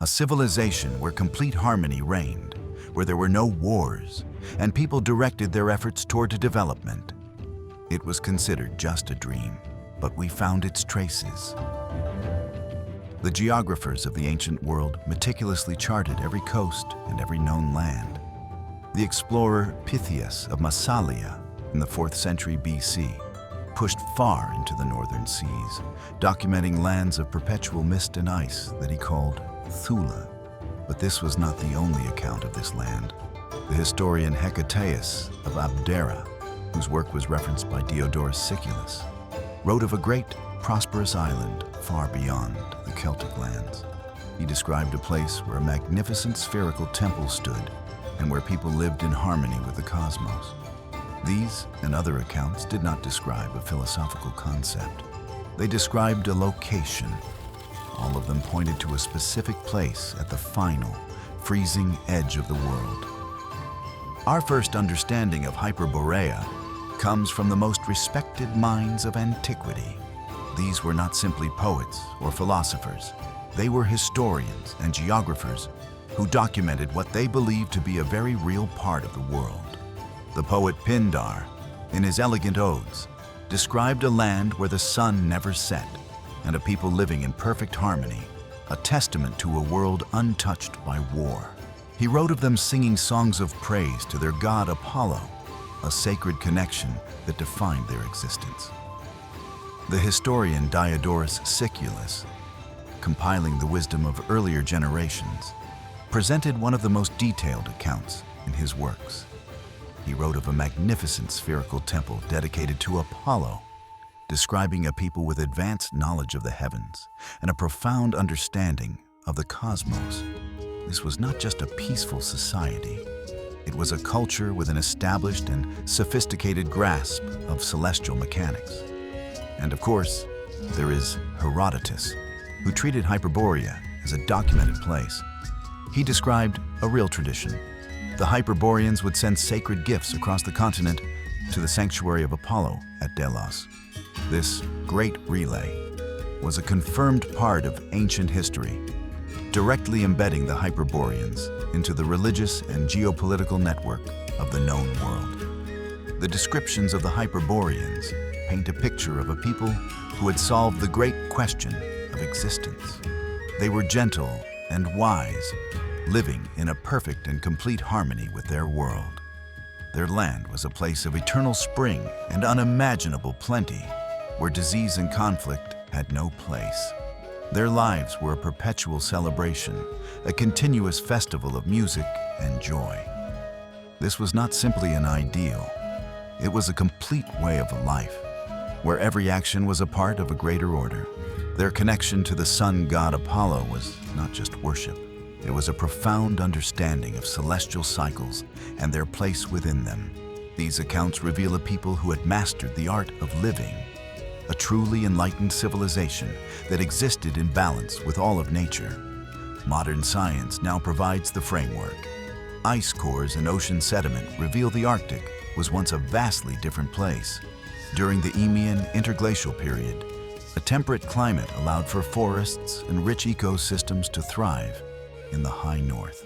a civilization where complete harmony reigned, where there were no wars, and people directed their efforts toward development. It was considered just a dream, but we found its traces. The geographers of the ancient world meticulously charted every coast and every known land. The explorer Pytheas of Massalia in the 4th century BC pushed far into the northern seas, documenting lands of perpetual mist and ice that he called Thule. But this was not the only account of this land. The historian Hecataeus of Abdera, whose work was referenced by Diodorus Siculus, wrote of a great, prosperous island far beyond the Celtic lands. He described a place where a magnificent spherical temple stood and where people lived in harmony with the cosmos. These and other accounts did not describe a philosophical concept. They described a location. All of them pointed to a specific place at the final, freezing edge of the world. Our first understanding of Hyperborea comes from the most respected minds of antiquity. These were not simply poets or philosophers. They were historians and geographers who documented what they believed to be a very real part of the world. The poet Pindar, in his elegant odes, described a land where the sun never set and a people living in perfect harmony, a testament to a world untouched by war. He wrote of them singing songs of praise to their god Apollo, a sacred connection that defined their existence. The historian Diodorus Siculus, compiling the wisdom of earlier generations, presented one of the most detailed accounts in his works. He wrote of a magnificent spherical temple dedicated to Apollo, describing a people with advanced knowledge of the heavens and a profound understanding of the cosmos. This was not just a peaceful society. It was a culture with an established and sophisticated grasp of celestial mechanics. And of course, there is Herodotus, who treated Hyperborea as a documented place. He described a real tradition. The Hyperboreans would send sacred gifts across the continent to the sanctuary of Apollo at Delos. This great relay was a confirmed part of ancient history, directly embedding the Hyperboreans into the religious and geopolitical network of the known world. The descriptions of the Hyperboreans paint a picture of a people who had solved the great question of existence. They were gentle and wise, living in a perfect and complete harmony with their world. Their land was a place of eternal spring and unimaginable plenty, where disease and conflict had no place. Their lives were a perpetual celebration, a continuous festival of music and joy. This was not simply an ideal. It was a complete way of life, where every action was a part of a greater order. Their connection to the sun god Apollo was not just worship. It was a profound understanding of celestial cycles and their place within them. These accounts reveal a people who had mastered the art of living, a truly enlightened civilization that existed in balance with all of nature. Modern science now provides the framework. Ice cores and ocean sediment reveal the Arctic was once a vastly different place. During the Eemian Interglacial period, a temperate climate allowed for forests and rich ecosystems to thrive in the high north.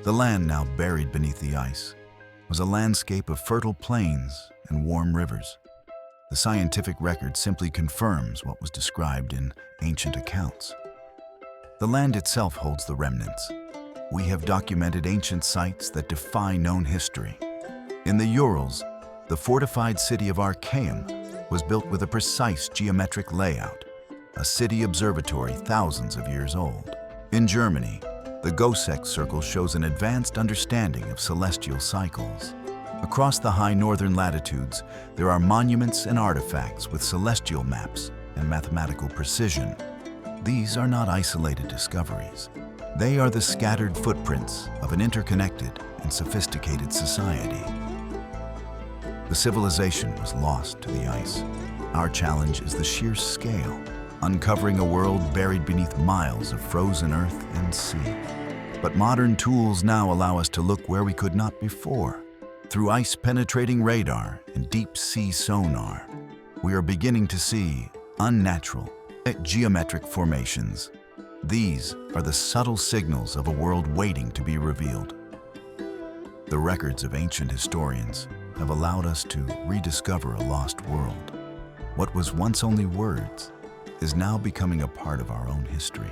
The land now buried beneath the ice was a landscape of fertile plains and warm rivers. The scientific record simply confirms what was described in ancient accounts. The land itself holds the remnants. We have documented ancient sites that defy known history. In the Urals, the fortified city of Archaeum was built with a precise geometric layout, a city observatory thousands of years old. In Germany, the Goseck Circle shows an advanced understanding of celestial cycles. Across the high northern latitudes, there are monuments and artifacts with celestial maps and mathematical precision. These are not isolated discoveries. They are the scattered footprints of an interconnected and sophisticated society. The civilization was lost to the ice. Our challenge is the sheer scale, uncovering a world buried beneath miles of frozen earth and sea. But modern tools now allow us to look where we could not before. Through ice-penetrating radar and deep-sea sonar, we are beginning to see unnatural, geometric formations. These are the subtle signals of a world waiting to be revealed. The records of ancient historians have allowed us to rediscover a lost world. What was once only words is now becoming a part of our own history.